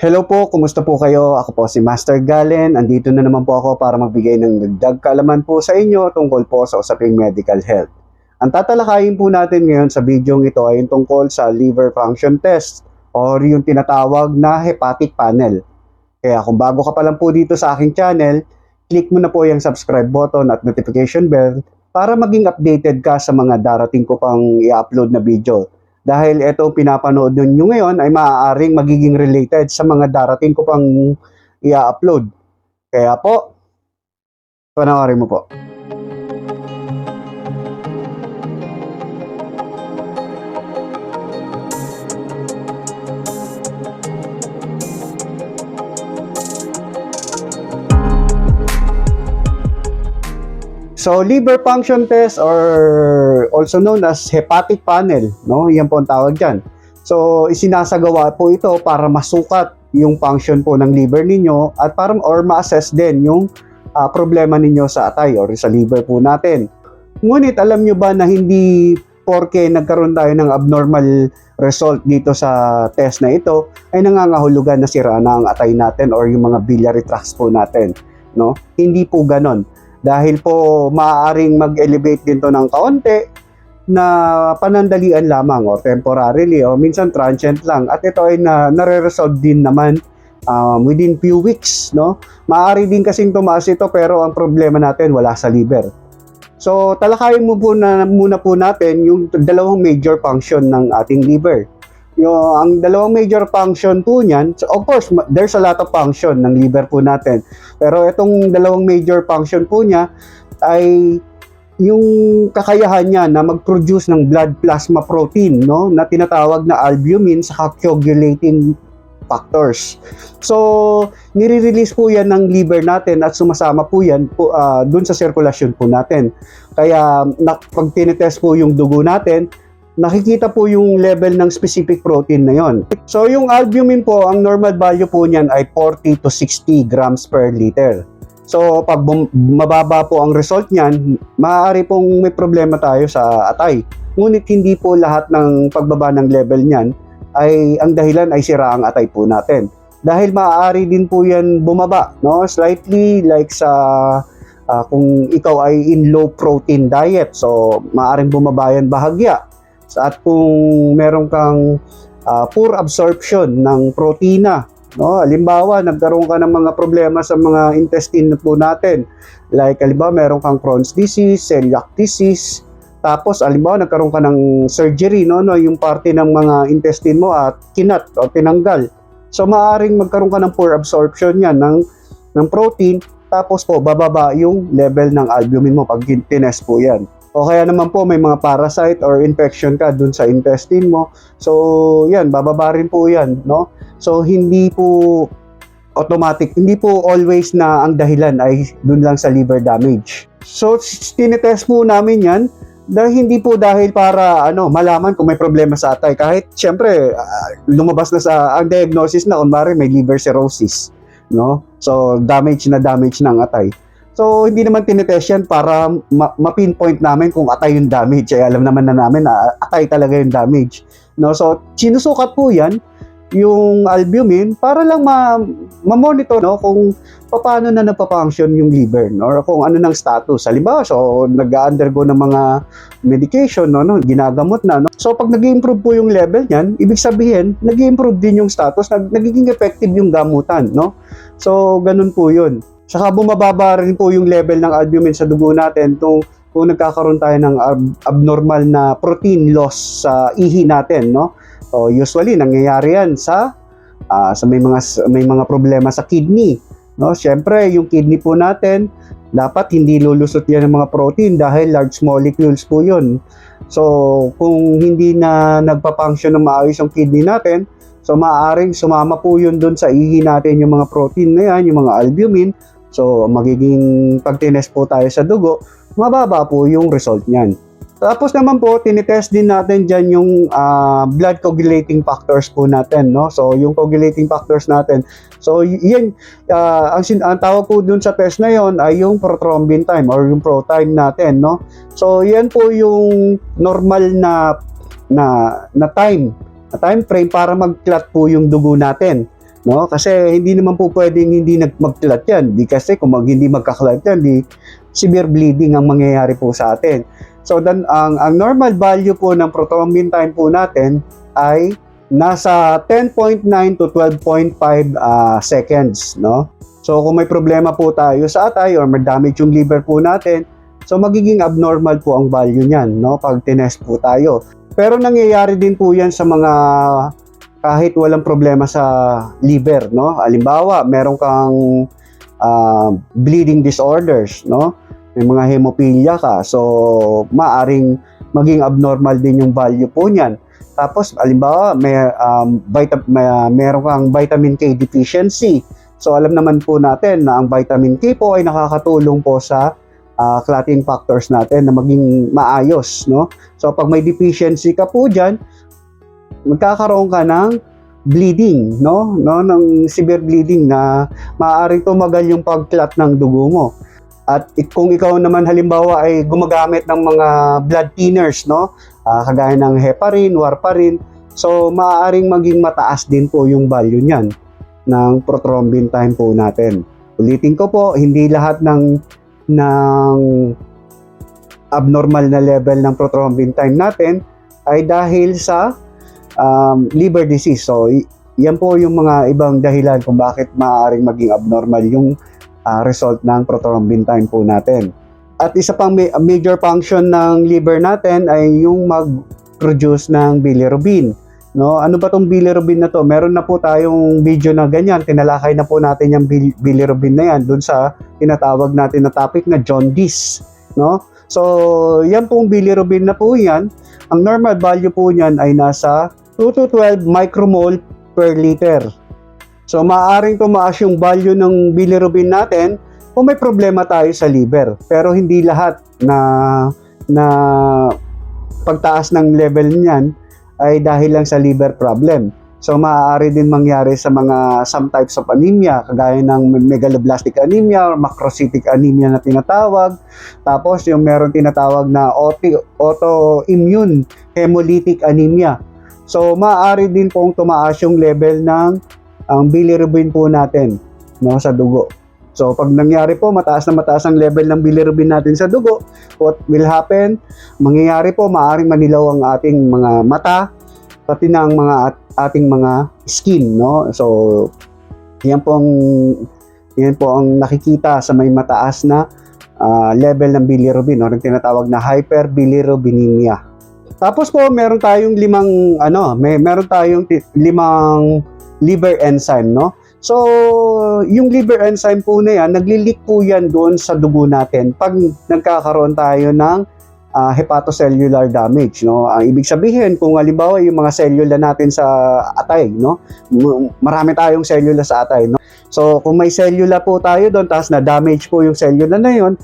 Hello po, kumusta po kayo? Ako po si Master Galen. Andito na naman po ako para magbigay ng dagdag kaalaman po sa inyo tungkol po sa usaping medical health. Ang tatalakayin po natin ngayon sa video ito ay yung tungkol sa liver function test or yung tinatawag na hepatic panel. Kaya kung bago ka pa lang po dito sa aking channel, click mo na po yung subscribe button at notification bell para maging updated ka sa mga darating ko pang i-upload na video. Dahil ito pinapanood nyo ngayon ay maaaring magiging related sa mga darating ko pang i-upload. Kaya po, panoorin mo po. So, liver function test or also known as hepatic panel, no? Yan po ang tawag dyan. So, isinasagawa po ito para masukat yung function po ng liver ninyo at para ma-assess din yung problema ninyo sa atay or sa liver po natin. Ngunit alam nyo ba na hindi porke nagkaroon tayo ng abnormal result dito sa test na ito ay nangangahulugan na sira na ang atay natin or yung mga biliary tracts po natin, no? Hindi po ganon. Dahil po maaaring mag-elevate din to ng kaunti na panandalian lamang o temporarily o minsan transient lang at ito ay nare-resolve din naman within few weeks, no? Maaari din kasing tumaas ito pero ang problema natin wala sa liver. So talakayin muna po natin yung dalawang major function ng ating liver. Ang dalawang major function po niyan, so of course, there's a lot of function ng liver po natin. Pero itong dalawang major function po niya ay yung kakayahan niya na mag-produce ng blood plasma protein, no, na tinatawag na albumin sa coagulating factors. So, nire-release po yan ng liver natin at sumasama po yan dun sa sirkulasyon po natin. Kaya pag tinitest po yung dugo natin, nakikita po yung level ng specific protein na yon. So yung albumin po, ang normal value po niyan ay 40 to 60 grams per liter. So pag mababa po ang result niyan, maaari pong may problema tayo sa atay. Ngunit hindi po lahat ng pagbaba ng level niyan ay ang dahilan ay sira ang atay po natin. Dahil maaari din po yan bumaba, no? Slightly like sa kung ikaw ay in low protein diet, so maaaring bumaba yan bahagya. At kung meron kang poor absorption ng protina, no? Halimbawa, nagkaroon ka ng mga problema sa mga intestine po natin. Like, halimbawa, meron kang Crohn's disease, celiac disease, tapos, halimbawa, nagkaroon ka ng surgery, no? Yung parte ng mga intestine mo at kinat o tinanggal. So, maaaring magkaroon ka ng poor absorption yan ng protein, tapos po, bababa yung level ng albumin mo pag tinest po yan. O kaya naman po may mga parasite or infection ka dun sa intestine mo. So, yan, bababa rin po yan, no? So, hindi po automatic, hindi po always na ang dahilan ay dun lang sa liver damage. So, tinetest po namin yan dahil hindi po dahil para malaman kung may problema sa atay. Kahit, syempre, lumabas na sa ang diagnosis na kunwari may liver cirrhosis, no? So, damage ng atay. So, hindi naman tinetest yan para ma-pinpoint namin kung atay yung damage. Ay, alam naman na namin na atay talaga yung damage. No? So, sinusukat po yan, yung albumin, para lang ma-monitor, no? Kung paano na nagpa-function yung liver, no? Or kung ano ng status. Halimbawa, so, nag-undergo ng mga medication, no? Ginagamot na. No? So, pag nag-improve po yung level niyan, ibig sabihin, nag-improve din yung status, nagiging effective yung gamutan. No? So, ganun po yun. Saka bumababa rin po yung level ng albumin sa dugo natin kung nagkakaroon tayo ng abnormal na protein loss sa ihi natin, no? So usually nangyayari yan sa may mga problema sa kidney, no? Syempre, yung kidney po natin dapat hindi lulusot yan ng mga protein dahil large molecules po yun. So kung hindi na nagpa-function ng maayos yung kidney natin, so maaaring sumama po yun dun sa ihi natin yung mga protein na yan, yung mga albumin. So, magiging pag tinest po tayo sa dugo, mababa po yung result niyan. Tapos naman po, tinitest din natin dyan yung blood coagulating factors po natin, no? So, yung coagulating factors natin. So, yan, ang tawag po dun sa test na yon ay yung prothrombin time or yung ProTime natin, no? So, yan po yung normal na time frame para mag-clot po yung dugo natin. no? Kasi hindi naman po pwedeng hindi magklat yan. Di kasi kung hindi magkaklat yan, di severe bleeding ang mangyayari po sa atin. So then ang normal value po ng prothrombin time po natin ay nasa 10.9 to 12.5 seconds, no? So kung may problema po tayo sa atay or may damage yung liver po natin, so magiging abnormal po ang value niyan, no? Pag tinest po tayo. Pero nangyayari din po yan sa mga kahit walang problema sa liver, no? Halimbawa, meron kang bleeding disorders, no? May mga hemophilia ka, so maaring maging abnormal din yung value po niyan. Tapos, halimbawa, meron kang vitamin K deficiency. So, alam naman po natin na ang vitamin K po ay nakakatulong po sa clotting factors natin na maging maayos, no? So, pag may deficiency ka po dyan, magkakaroon ka ng bleeding, no? Ng severe bleeding na maaaring tumagal yung pag-clot ng dugo mo. At kung ikaw naman halimbawa ay gumagamit ng mga blood thinners, no? Kagaya ng heparin, warfarin, so maaaring maging mataas din po yung value niyan ng prothrombin time po natin. Ulitin ko po, hindi lahat ng abnormal na level ng prothrombin time natin ay dahil sa liver disease. So, yan po yung mga ibang dahilan kung bakit maaaring maging abnormal yung result ng prothrombin time po natin. At isa pang major function ng liver natin ay yung mag-produce ng bilirubin. No? Ano ba tong bilirubin na to? Meron na po tayong video na ganyan. Tinalakay na po natin yung bilirubin na yan dun sa tinatawag natin na topic na jaundice. No? So, yan pong bilirubin na po yan. Ang normal value po niyan ay nasa 2 to 12 micromole per liter. So, maaaring tumaas yung value ng bilirubin natin kung may problema tayo sa liver. Pero hindi lahat na pagtaas ng level niyan ay dahil lang sa liver problem. So, maaari din mangyari sa some types of anemia, kagaya ng megaloblastic anemia or macrocytic anemia na tinatawag. Tapos, yung meron tinatawag na autoimmune hemolytic anemia. So, maaari din pong tumaas yung level ng bilirubin po natin, no, sa dugo. So, pag nangyari po, mataas ang level ng bilirubin natin sa dugo, what will happen? Mangyayari po, maaaring manilaw ang ating mga mata, pati na ang ating mga skin, no? So, yan po ang nakikita sa may mataas na level ng bilirubin, no? Ang tinatawag na hyperbilirubinemia. Tapos po, meron tayong meron tayong limang liver enzyme, no? So, yung liver enzyme po na yan, nagli-leak po yan doon sa dugo natin pag nagkakaroon tayo ng hepatocellular damage, no? Ang ibig sabihin, kung halimbawa yung mga cellula natin sa atay, no? Marami tayong cellula sa atay, no? So, kung may cellula po tayo doon, tapos na-damage po yung cellula na yun,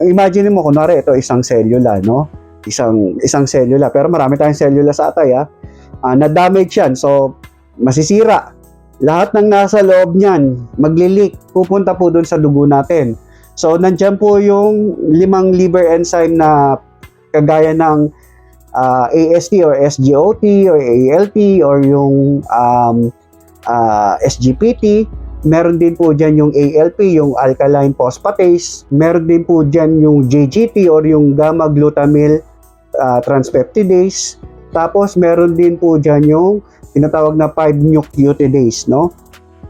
imagine mo, kunwari, ito isang cellula, no? Isang cellula, pero marami tayong cellula sa atay, na-damage yan, so, masisira. Lahat ng nasa loob niyan, magli-leak, pupunta po doon sa dugo natin. So, nandyan po yung 5 liver enzyme na kagaya ng AST or SGOT or ALT or yung SGPT. Meron din po dyan yung ALP, yung alkaline phosphatase. Meron din po dyan yung JGT or yung gamma glutamyl transpeptidase. Tapos, meron din po dyan yung tinatawag na 5-nucleotidase, no?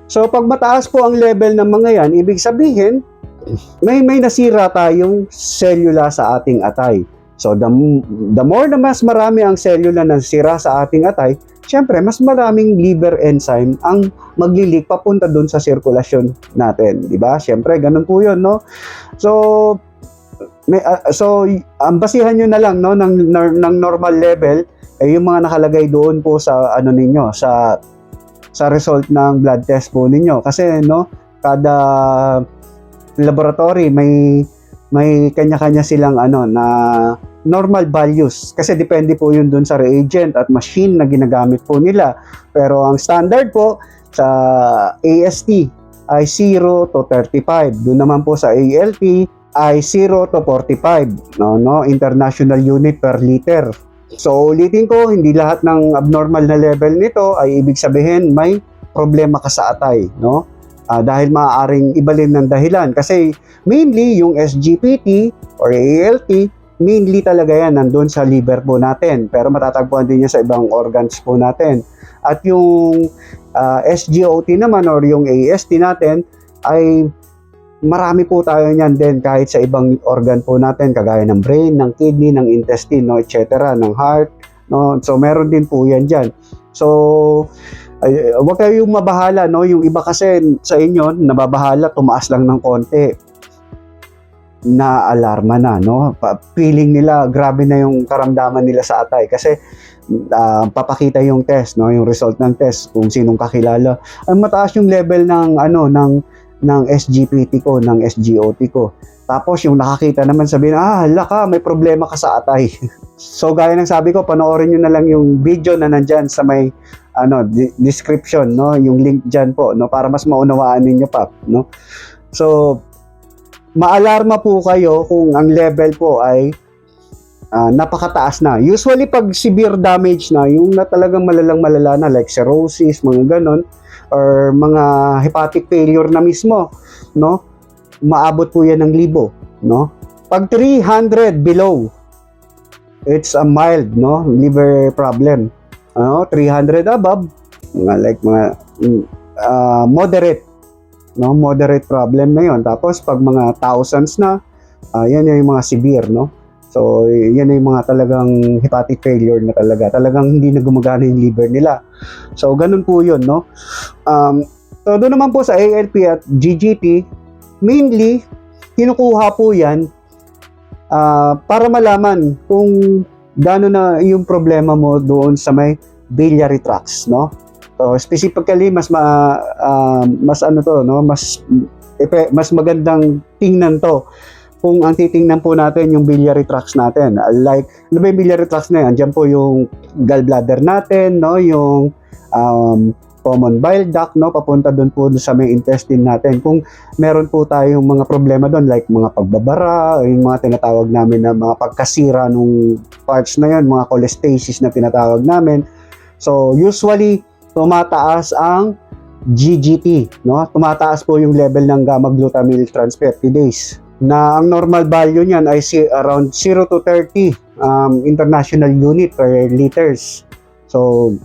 So, pag mataas po ang level ng mga yan, ibig sabihin, may nasira tayong cellula sa ating atay. So, the more na mas marami ang cellula na nasira sa ating atay, syempre, mas maraming liver enzyme ang maglilik papunta dun sa sirkulasyon natin. Diba? Syempre, ganun po yun, no? So, ang basihan nyo na lang, no, ng normal level, ay yung mga nakalagay doon po sa ninyo, sa result ng blood test po ninyo. Kasi no, kada laboratory may kanya-kanya silang na normal values. Kasi depende po yun doon sa reagent at machine na ginagamit po nila. Pero ang standard po sa AST ay 0 to 35. Doon naman po sa ALT ay 0 to 45, no, international unit per liter. So, ulitin ko, hindi lahat ng abnormal na level nito ay ibig sabihin may problema ka sa atay, no? Dahil maaaring ibalin ng dahilan. Kasi mainly yung SGPT or ALT, mainly talaga yan nandun sa liver po natin. Pero matatagpuan din yan sa ibang organs po natin. At yung SGOT naman or yung AST natin ay marami po tayo niyan din kahit sa ibang organ po natin kagaya ng brain, ng kidney, ng intestine, no, etc., ng heart, no. So meron din po yan diyan. So wag kayong mabahala, no. Yung iba kasi sa inyo nababahala, tumaas lang ng konti, na alarma na, no. Feeling nila grabe na yung karamdaman nila sa atay kasi papakita yung test, no, yung result ng test kung sinong kakilala. Ang mataas yung level ng ng SGPT ko, ng SGOT ko. Tapos yung nakakita naman sabihin, hala ka, may problema ka sa atay. So gaya ng sabi ko, panoorin nyo na lang yung video na nandyan sa may description, no, yung link dyan po, no, para mas maunawaan ninyo pa, no. So maalarma po kayo kung ang level po ay napakataas na. Usually pag severe damage na, yung na talagang malala na like cirrhosis, mga ganon, or mga hepatic failure na mismo, no, maabot po yan ng 1,000, no. Pag 300 below, it's a mild, no, liver problem. 300 above, mga moderate, no, moderate problem na yon. Tapos pag mga thousands na, yan yung mga severe, no. So yan yung mga talagang hepatic failure na talagang hindi na gumagana yung liver nila. So ganun po yun, no. So doon naman po sa ALP at GGT, mainly kinukuha po yan para malaman kung gaano na yung problema mo doon sa may biliary tracts, no. So specifically mas magandang tingnan to kung ang titingnan po natin yung biliary tracts natin. Like, ano ba yung biliary tracts na yan? Diyan po yung gallbladder natin, no, yung common bile duct, no, papunta doon po sa may intestine natin. Kung meron po tayong mga problema doon, like mga pagbabara, yung mga tinatawag namin na mga pagkasira nung parts na yun, mga cholestasis na tinatawag namin. So, usually, tumataas ang GGT, no? Tumataas po yung level ng gamma glutamyl transpeptidase, na ang normal value niyan ay around 0 to 30 international unit per liters. So,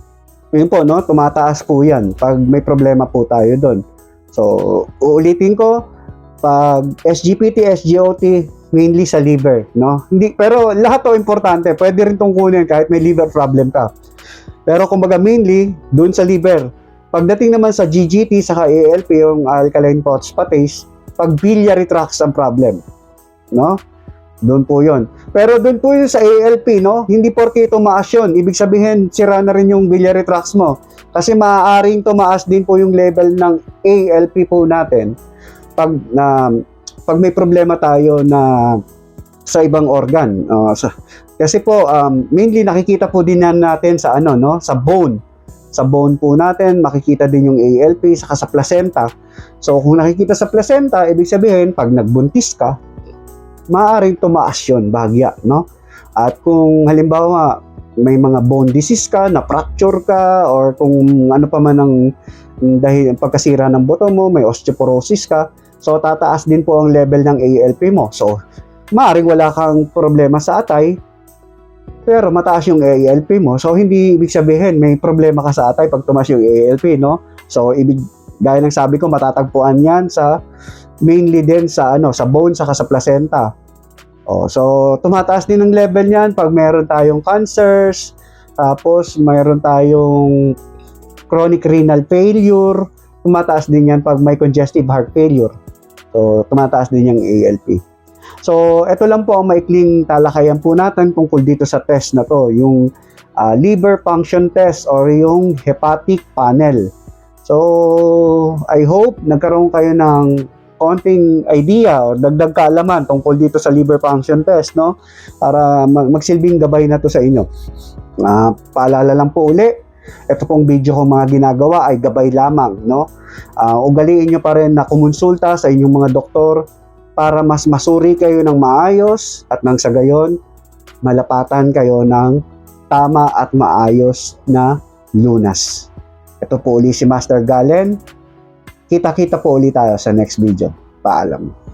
yun po, no, tumataas po yan pag may problema po tayo doon. So, uulitin ko, pag SGPT, SGOT, mainly sa liver, no? Hindi, pero lahat to importante, pwede rin tong kunin kahit may liver problem ka. Pero kumbaga mainly, doon sa liver. Pagdating naman sa GGT, saka ALP, yung alkaline phosphatase, pag biliary tracts ang problem, no? Doon po yun. Pero doon po yun sa ALP, no? Hindi porke tumaas yun, ibig sabihin sira na rin yung biliary tracts mo. Kasi maaaring tumaas din po yung level ng ALP po natin pag may problema tayo na sa ibang organ. Kasi po mainly nakikita po din natin sa sa bone. Sa bone po natin, makikita din yung ALP, saka sa placenta. So, kung nakikita sa placenta, ibig sabihin, pag nagbuntis ka, maaaring tumaas yun, bahagya, no? At kung halimbawa, may mga bone disease ka, na-fracture ka, or kung ano pa man ang dahil pagkasira ng buto mo, may osteoporosis ka, so tataas din po ang level ng ALP mo. So, maaaring wala kang problema sa atay, pero mataas yung ALP mo. So, hindi ibig sabihin may problema ka sa atay pag tumaas yung ALP, no? So, gaya ng sabi ko, matatagpuan yan sa mainly din sa sa bone saka sa placenta. So, tumataas din ang level niyan pag meron tayong cancers, tapos meron tayong chronic renal failure, tumataas din yan pag may congestive heart failure. So, tumataas din yung ALP. So, ito lang po ang maikling talakayan po natin tungkol dito sa test na to, yung liver function test or yung hepatic panel. So, I hope nagkaroon kayo ng konting idea or dagdag kaalaman tungkol dito sa liver function test, no? Para magsilbing gabay na to sa inyo. Paalala lang po uli, ito pong video ko mga ginagawa ay gabay lamang, no? Ugaliin nyo pa rin na kumonsulta sa inyong mga doktor para mas masuri kayo ng maayos at nang sa gayon, malapatan kayo ng tama at maayos na lunas. Ito po uli si Master Galen. Kita-kita po ulit tayo sa next video. Paalam.